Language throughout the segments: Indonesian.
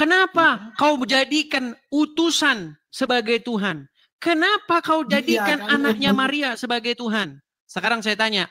Kenapa kau jadikan utusan sebagai Tuhan? Kenapa kau jadikan anaknya Maria sebagai Tuhan? Sekarang saya tanya,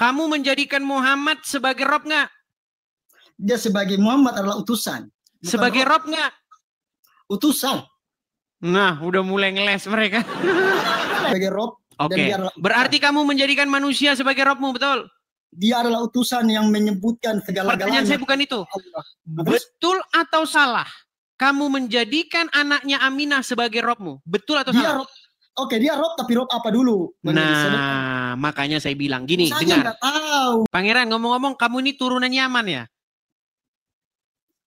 kamu menjadikan Muhammad sebagai Rob nggak? Dia sebagai Muhammad adalah utusan. Sebagai Rob nggak? Utusan. Nah, udah mulai ngeles mereka. Sebagai Rob. Oke, berarti kamu menjadikan manusia sebagai Robmu, betul? Dia adalah utusan yang menyebutkan segala-galanya. Pertanyaan saya bukan itu. Betul atau salah? Kamu menjadikan anaknya Aminah sebagai Robmu. Betul atau salah? Oke, dia Rob, tapi Rob apa dulu? Nah, makanya saya bilang gini, dengar. Pangeran, ngomong-ngomong, kamu ini turunan Yaman ya?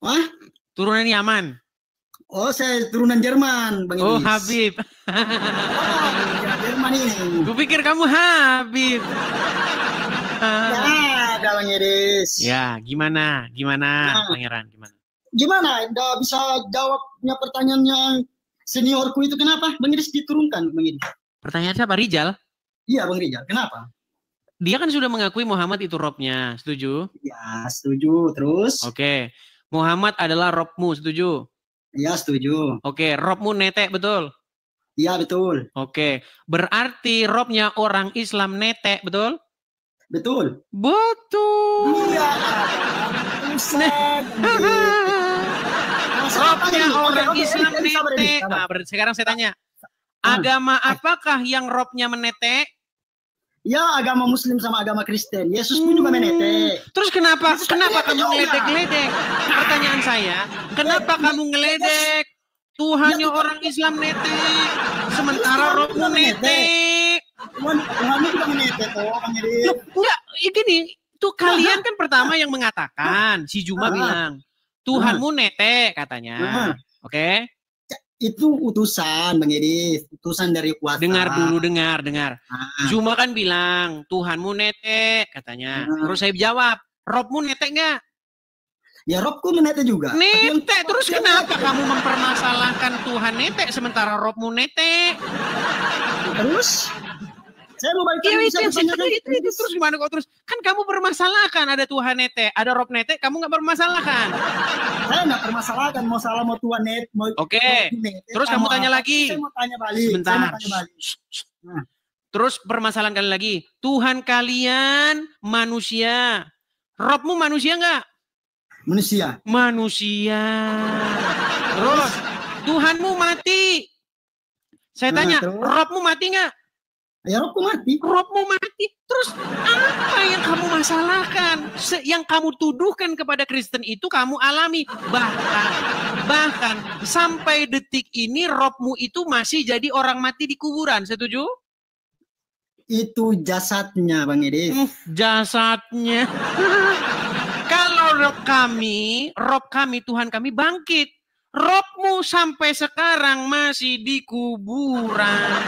Hah? Turunan Yaman. Oh, saya turunan Jerman, Bang Idris. Oh, Habib. Jerman ini. Gue pikir kamu Habib. Ya, ada Bang Idris. Ya, gimana? Pangeran, gimana? Gimana? Nggak bisa jawabnya pertanyaannya seniorku itu kenapa? Bang Idris diturunkan, Bang Idris. Pertanyaan siapa? Rijal? Iya, Bang Rijal. Kenapa? Dia kan sudah mengakui Muhammad itu Robnya, setuju? Ya, setuju. Terus? Oke. Muhammad adalah Robmu, setuju? Iya, setuju. Oke, Robmu netek, betul? Iya, betul. Oke, berarti Robnya orang Islam netek, betul? Betul. Betul. Iya. Robnya orang Islam netek. Nah, sekarang saya tanya, agama apakah yang Robnya menetek? Ya, agama Muslim sama agama Kristen. Yesus pun juga menetek. Terus kenapa kamu ngeledek-ledek? Pertanyaan saya, kenapa kamu ngeledek? Tuhannya orang Islam netek, sementara Robmu netek. Tuhanmu juga menetek toh, enggak, gini, tuh kalian kan pertama yang mengatakan, si Juma bilang, Tuhanmu netek katanya. Oke? Itu utusan, Bang Idris. Utusan dari kuasa. Dengar dulu, dengar. Juma kan bilang, Tuhanmu netek katanya. Terus saya jawab, Robmu netek nggak? Ya, Robku menetek juga. Netek, terus kenapa kamu mempermasalahkan Tuhan netek sementara Robmu netek? Terus? Saya mau balik itu terus gimana kok terus? Kan kamu permasalahkan ada Tuhan netek, ada Rob netek, kamu nggak permasalahkan. Saya nggak permasalahkan, mau salah mau Tuhan netek. Oke. Terus kamu tanya lagi. Saya mau tanya balik. Sebentar. Nah. Terus permasalahan kalian lagi. Tuhan kalian manusia. Robmu manusia nggak? Manusia. Terus Tuhanmu mati. Saya tanya, Robmu mati nggak? Ya, Robku mati. Robmu mati. Terus apa yang kamu masalahkan? Yang kamu tuduhkan kepada Kristen itu kamu alami. Bahkan sampai detik ini Robmu itu masih jadi orang mati di kuburan. Setuju? Itu jasadnya, Bang Idris. Jasadnya. Kalau Rob kami, Tuhan kami bangkit. Robmu sampai sekarang masih di kuburan.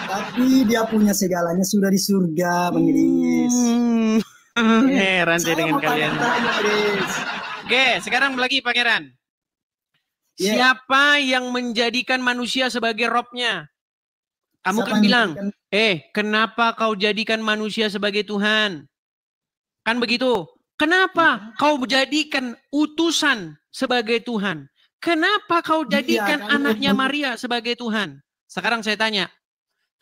Tapi dia punya segalanya sudah di surga, Bang Idris. Heran saya dengan kalian. Oke, sekarang lagi Pangeran. Siapa yang menjadikan manusia sebagai Robnya? Kamu kan bilang, kenapa kau jadikan manusia sebagai Tuhan? Kan begitu. Kenapa kau jadikan utusan sebagai Tuhan? Kenapa kau jadikan anaknya Maria sebagai Tuhan? Sekarang saya tanya,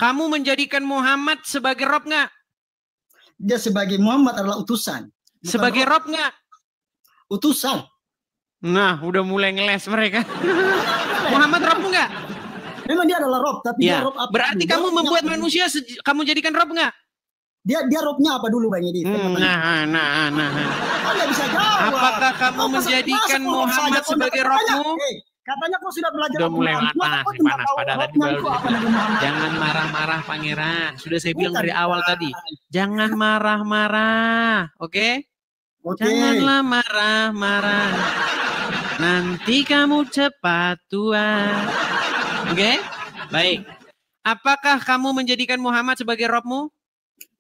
kamu menjadikan Muhammad sebagai Rob nggak? Dia sebagai Muhammad adalah utusan. Sebagai Rob nggak? Utusan. Nah, udah mulai ngeles mereka. Muhammad Robmu nggak? Memang dia adalah Rob, tapi dia Rob apa? Berarti kamu membuat manusia, kamu jadikan Rob nggak? Dia Robnya apa dulu, Bang Idris? Nah. Nggak bisa jawab. Apakah kamu menjadikan Muhammad sebagai Robmu? Katanya kau sudah belajar. Udah mulai panas padahal tadi jangan marah-marah Pangeran. Sudah saya bilang dari awal tadi. Jangan marah-marah, oke? Janganlah marah-marah. Nanti kamu cepat tua. Oke? Baik. Apakah kamu menjadikan Muhammad sebagai Robmu?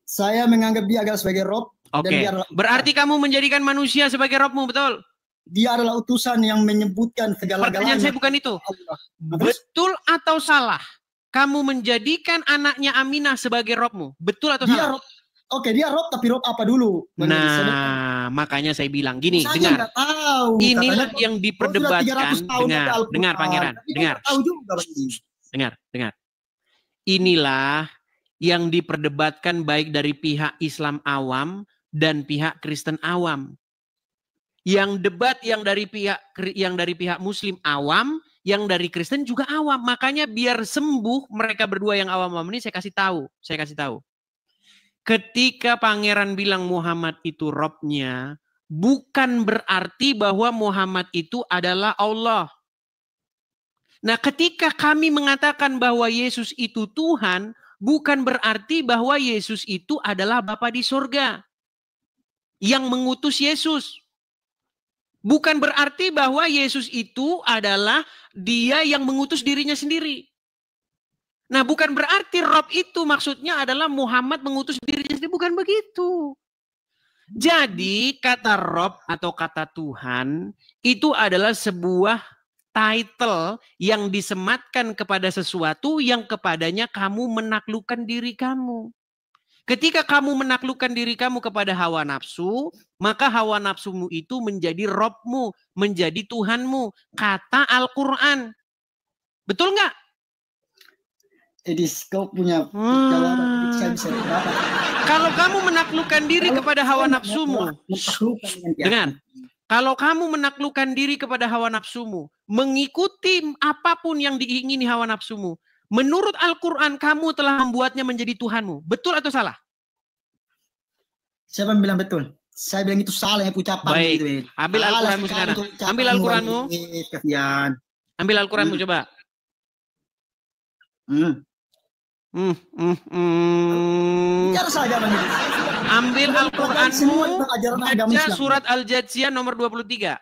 Saya menganggap dia adalah sebagai Rob. Oke. Berarti kamu menjadikan manusia sebagai Robmu, betul? Dia adalah utusan yang menyebutkan segala-galanya. Pertanyaan saya bukan itu. Betul atau salah? Kamu menjadikan anaknya Aminah sebagai Robmu. Betul atau salah? Oke, dia Rob, tapi Rob apa dulu? Nah, makanya saya bilang gini, saya dengar. nggak tahu. Inilah Katanya, yang diperdebatkan. Dengar Pangeran, dengar. Tahu juga, Dengar. Inilah yang diperdebatkan baik dari pihak Islam awam dan pihak Kristen awam. Yang debat yang dari pihak Muslim awam, yang dari Kristen juga awam. Makanya biar sembuh mereka berdua yang awam-awam ini saya kasih tahu. Ketika Pangeran bilang Muhammad itu Robnya, bukan berarti bahwa Muhammad itu adalah Allah. Nah, ketika kami mengatakan bahwa Yesus itu Tuhan, bukan berarti bahwa Yesus itu adalah Bapa di surga yang mengutus Yesus. Bukan berarti bahwa Yesus itu adalah dia yang mengutus dirinya sendiri. Nah, bukan berarti Rob itu maksudnya adalah Muhammad mengutus dirinya sendiri. Bukan begitu. Jadi kata Rob atau kata Tuhan itu adalah sebuah title yang disematkan kepada sesuatu yang kepadanya kamu menaklukkan diri kamu. Ketika kamu menaklukkan diri kamu kepada hawa nafsu, maka hawa nafsumu itu menjadi Robmu, menjadi Tuhanmu. Kata Al-Quran. Betul nggak? Edis, kau punya jawaban. Kalau kamu menaklukkan diri kepada hawa nafsumu, dengar. Kalau kamu menaklukkan diri kepada hawa nafsumu, mengikuti apapun yang diingini hawa nafsumu, menurut Al-Quran kamu telah membuatnya menjadi Tuhanmu. Betul atau salah? Siapa yang bilang betul? Saya bilang itu salah yang ucapan. Baik, gitu, ambil Al-Quranmu sekarang. Ambil Al-Quranmu. Ambil Al-Quranmu coba. Bicara saja, Bang. Ambil Al-Quranmu, baca surat Al-Jathiyah nomor 23.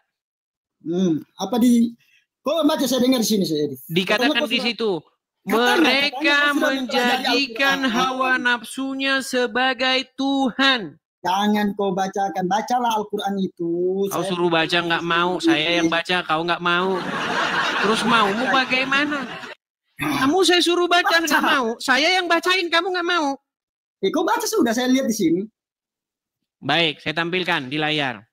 Apa di... Kok baca saya dengar di sini saya. Dikatakan di situ, mereka menjadikan hawa nafsunya sebagai Tuhan. Jangan kau bacakan, bacalah Al-Quran itu. Kau suruh baca nggak mau, saya yang baca, kau nggak mau. Terus maumu bagaimana? Kamu saya suruh baca nggak mau, saya yang bacain kamu nggak mau. Kau baca sudah, saya lihat di sini. Baik, saya tampilkan di layar.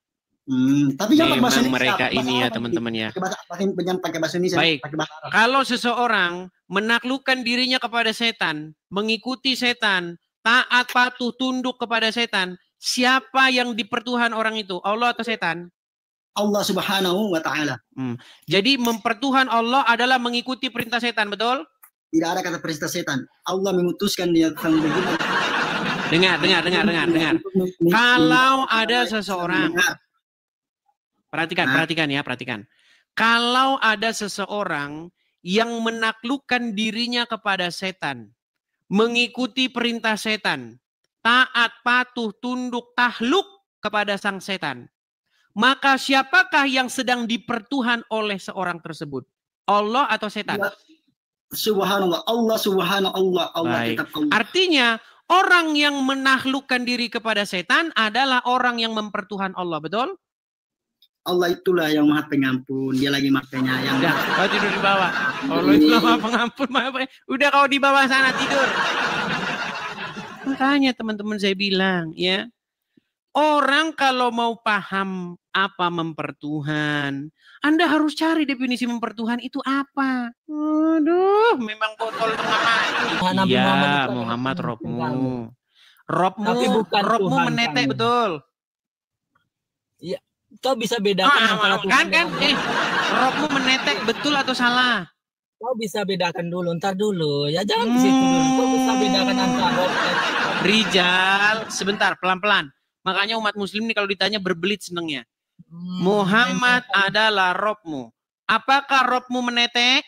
Tapi memang bahasa mereka ini ya teman-teman ya. Pakai bahasa Indonesia. Baik, kalau seseorang menaklukkan dirinya kepada setan, mengikuti setan, taat patuh tunduk kepada setan, siapa yang dipertuhan orang itu? Allah atau setan? Allah Subhanahu wa Ta'ala. Jadi mempertuhan Allah adalah mengikuti perintah setan, betul? Tidak ada kata perintah setan. Allah memutuskan dia tentang bagaimana. Dengar. Kalau ada seseorang, perhatikan. Kalau ada seseorang yang menaklukkan dirinya kepada setan, mengikuti perintah setan, taat, patuh, tunduk, tahluk kepada sang setan, maka siapakah yang sedang dipertuhan oleh seorang tersebut? Allah atau setan? Subhanallah, Allah Subhanallah, Allah tetap Allah. Artinya orang yang menaklukkan diri kepada setan adalah orang yang mempertuhan Allah, betul? Allah itulah yang maha pengampun, dia lagi maha penyayang. Udah, kau tidur di bawah. Allah itulah maha pengampun, udah kau di bawah sana tidur. Makanya teman-teman saya bilang ya, orang kalau mau paham apa mempertuhan, Anda harus cari definisi mempertuhan itu apa. Aduh, memang botol tengah mati. Iya, Muhammad Robmu. Robmu menetek betul. Iya, kau bisa bedakan antara kan? Robmu menetek betul atau salah? Kau bisa bedakan dulu, ntar dulu. Ya jangan di situ dulu. Kau bisa bedakan antara Rijal, sebentar, pelan-pelan. Makanya umat muslim ini kalau ditanya berbelit senengnya. Muhammad adalah Robmu. Apakah Robmu menetek?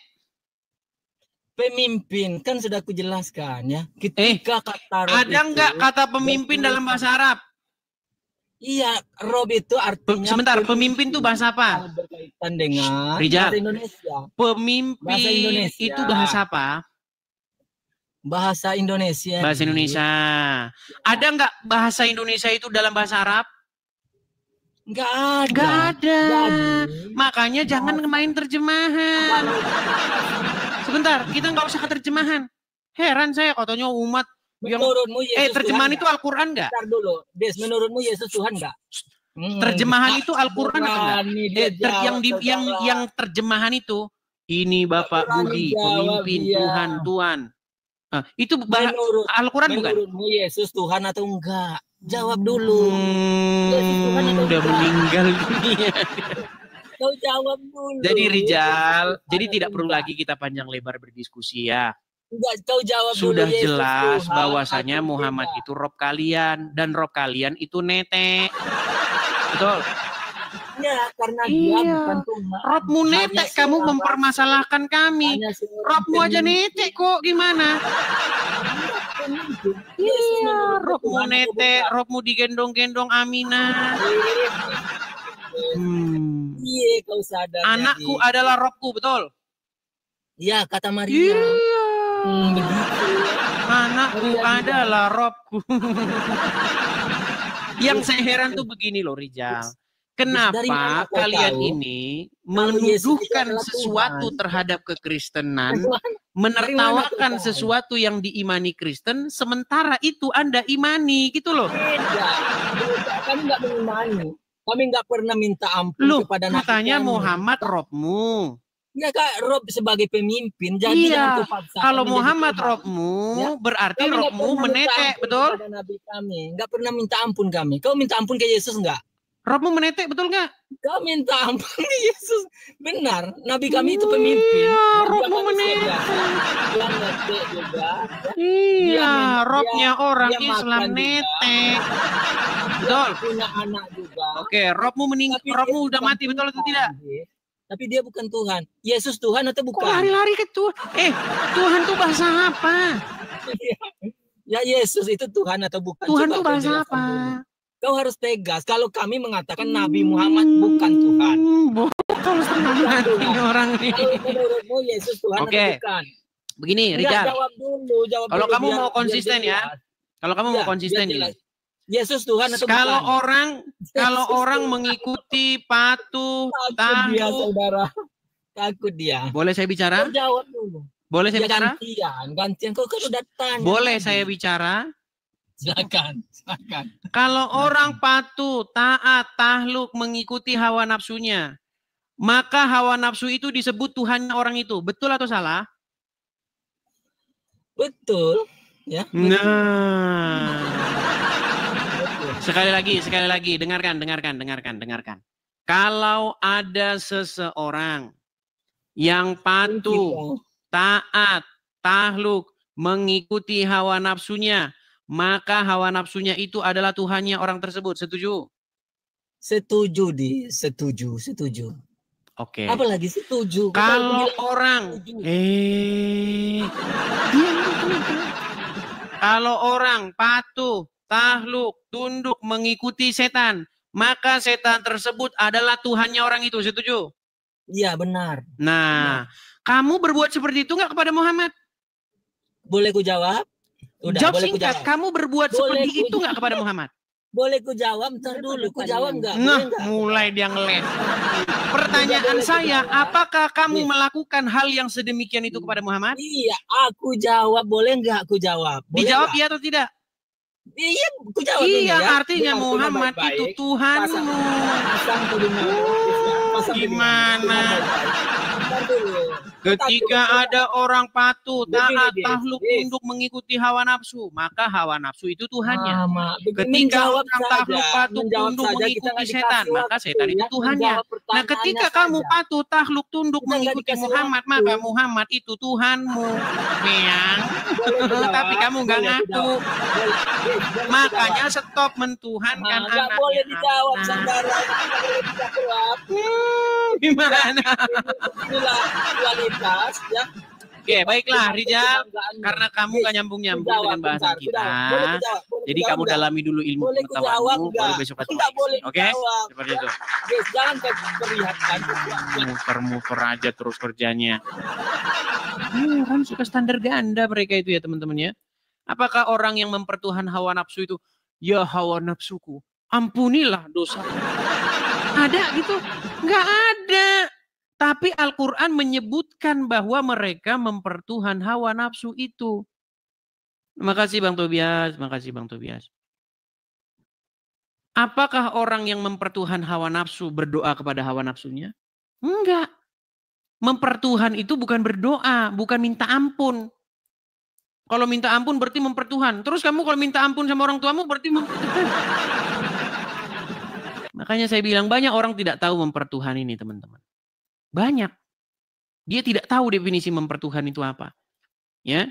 Pemimpin, kan sudah aku jelaskan ya. Ketika kata Rob ada nggak kata pemimpin dalam bahasa Arab? Iya, Rob itu artinya... Sebentar, pemimpin itu bahasa apa? Berkaitan dengan Rijal, bahasa Indonesia. Pemimpin bahasa Indonesia. Itu bahasa apa? Bahasa Indonesia. Bahasa Indonesia. Ada nggak bahasa Indonesia itu dalam bahasa Arab? Nggak ada. Nggak ada. Makanya jangan main terjemahan. Sebentar, kita nggak usah ke terjemahan. Heran saya katanya umat Menurutmu Yesus terjemahan Tuhan itu Al-Quran nggak? Bentar dulu, Des, menurutmu Yesus Tuhan nggak? Terjemahan itu Al-Quran atau enggak? Berani Yang terjemahan itu ini Bapak berani Budi jawab pemimpin dia. Tuhan. Itu Al-Quran bukan? Menurutmu Yesus Tuhan atau enggak? Jawab dulu. Yesus Tuhan atau Udah enggak? meninggal dunia. Kau jawab dulu. Jadi Rijal, jadi atau tidak perlu enggak? lagi kita panjang lebar berdiskusi ya. Enggak, kau jawab Sudah dulu. Yesus jelas Tuhan bahwasanya atau Muhammad tidak? itu Rob kalian dan Rob kalian itu netek. Betul. Ya, karena dia bukan Tuhan. Robmu netek, kamu mempermasalahkan kami. Robmu aja netek kok, gimana? Iya, Robmu netek, Robmu digendong-gendong Aminah. Iya, kau sadar. Anakku adalah Robku, betul? Iya, kata Maria. Iya. Begitu. Anakku adalah Robku. Yang saya heran tuh begini loh, Rijal. Kenapa kalian ini menuduhkan sesuatu terhadap kekristenan, menertawakan sesuatu yang diimani Kristen, sementara itu Anda imani, gitu loh. Beda. Kami nggak mengimani. Kami nggak pernah minta ampun kepada Nabi. Katanya Muhammad Robmu. Ya Kak, Rob sebagai pemimpin, jadi iya. Kalau Muhammad Robmu, ya? Berarti Robmu menetek, betul? Kepada Nabi kami, nggak pernah minta ampun kami. Kau minta ampun ke Yesus nggak? Robmu menetek, betul nggak? Kau minta ampun ke Yesus, benar. Nabi kami itu pemimpin. Iya, Robmu menetek. Dia netek juga. Iya, Robnya orang Islam netek. Betul. Punya anak juga. Oke, Robmu Robmu udah mati, betul atau tidak? Tapi dia bukan Tuhan. Yesus Tuhan atau bukan? Kok lari-lari ke Tuhan? Tuhan tuh bahasa apa? Ya Yesus itu Tuhan atau bukan? Tuhan tuh bahasa apa? Kau harus tegas. Kalau kami mengatakan Nabi Muhammad bukan Tuhan. Bukan orang ini. Kalau menurutmu Yesus Tuhan atau bukan? Begini, Rijal. Jawab dulu. Kalau kamu mau konsisten ya. Kalau kamu mau konsisten ini. Yesus Tuhan atau bukan? Kalau orang mengikuti patuh, takut dia, saudara. Takut dia. Boleh saya bicara? Kau jawab dulu. Boleh saya bicara? Gantian. Kau kan udah tanya. Boleh saya bicara? Silakan. Kalau orang patuh, taat, tahluk, mengikuti hawa nafsunya, maka hawa nafsu itu disebut Tuhannya orang itu. Betul atau salah? Betul. Ya. Betul. Nah. Sekali lagi, dengarkan. Kalau ada seseorang yang patuh, taat, tahluk, mengikuti hawa nafsunya, maka hawa nafsunya itu adalah Tuhannya orang tersebut. Setuju? Setuju. Oke. Apalagi setuju. Kalau orang, kalau orang patuh, tahluk, tunduk, mengikuti setan, maka setan tersebut adalah Tuhannya orang itu. Setuju? Iya, benar. Nah, kamu berbuat seperti itu nggak kepada Muhammad? Boleh ku jawab? Jawab singkat. Kamu berbuat seperti itu nggak kepada Muhammad? Boleh ku jawab? Ntar dulu. Ku jawab nggak? Nah, mulai dia ngeles. Pertanyaan saya, apakah kamu melakukan hal yang sedemikian itu kepada Muhammad? Iya, aku jawab. Boleh nggak aku jawab? Dijawab iya atau tidak? Iya, aku jawab. Iya, artinya Muhammad itu Tuhanmu. Gimana? Ketika ada orang patuh, taat, tahluk, tunduk, mengikuti hawa nafsu, maka hawa nafsu itu Tuhannya. Ketika orang tahluk, patuh, tunduk, mengikuti setan, maka setan itu Tuhannya. Nah, ketika kamu patuh, tahluk, tunduk, mengikuti Muhammad, maka Muhammad itu Tuhanmu. Meang. Tapi kamu nggak ngaku. Makanya stop mentuhankan anak. Nggak boleh dijawab, saudara. Gimana? Inilah kualitas, ya. Oke, baiklah Rijal, karena kamu gak nyambung-nyambung dengan bahasan kita, jadi kamu dalami dulu ilmu pengetahuanmu, baru besok kita oke? Seperti itu. Jangan perlihatkan. Muter-muter aja terus kerjanya. Kan suka standar ganda mereka itu ya teman-teman ya. Apakah orang yang mempertuhan hawa nafsu itu, ya hawa nafsuku, ampunilah dosa. Ada gitu? Nggak ada. Tapi Al-Quran menyebutkan bahwa mereka mempertuhan hawa nafsu itu. Makasih Bang Tobias, makasih Bang Tobias. Apakah orang yang mempertuhan hawa nafsu berdoa kepada hawa nafsunya? Enggak. Mempertuhan itu bukan berdoa, bukan minta ampun. Kalau minta ampun berarti mempertuhan. Terus kamu kalau minta ampun sama orang tuamu berarti mempertuhan. Makanya saya bilang banyak orang tidak tahu mempertuhan ini teman-teman. Banyak. Dia tidak tahu definisi mempertuhan itu apa. Ya.